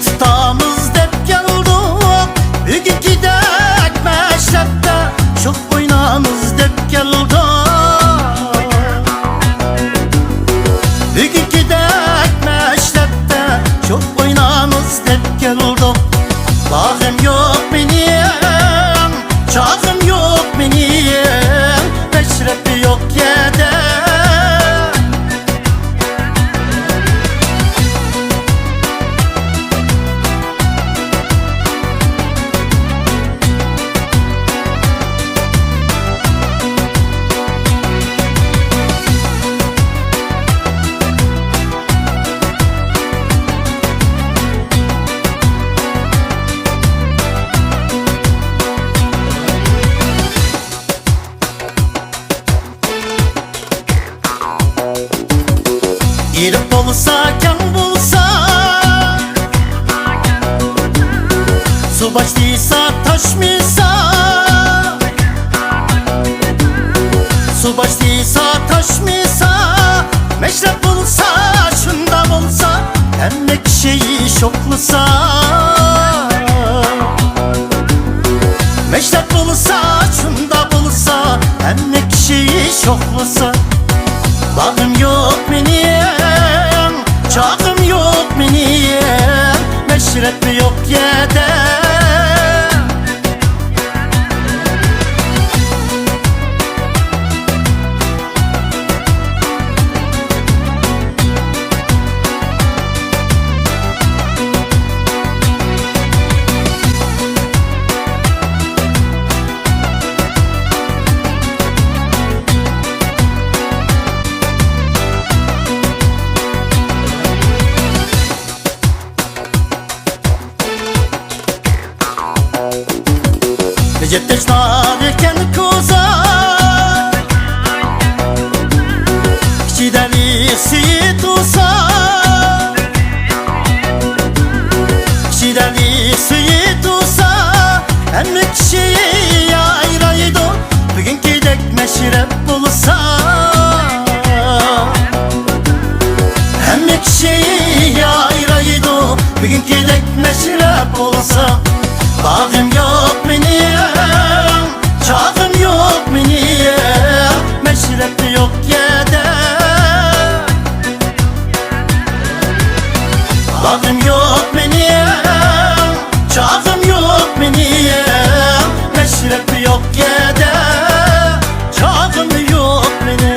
tutamız dep geldik. Bugün gidek meşrepte, çok oynamız dep geldik. Bugün gidek meşrepte, çok oynamız dep geldik. Bağım yok benim, çağım yok benim, meşrepi yok yerde. Girip olsa kan bulsa, su başlıysa taşmıysa, su başlıysa taşmıysa, meşrep bulsa şunda bulsa, emmek şeyi şoklusa. Meşrep bulsa şunda bulsa, emmek şeyi şoklusa. Bağım yok benim, çağım yok benim, meşrepi yok yerde. Recep teşnarken koza, kişidelik siyit olsa, kişidelik siyit olsa, emmi kişiyi ayraydı, bugün gidek meşrep bulsa. Emmi kişiyi ayraydı, bugün gidek meşrep bulsa. Bağım yok benim, çağım yok benim, meşrep yok yerde. Bağım yok benim, çağım yok benim, meşrep yok yerde. Çağım yok benim.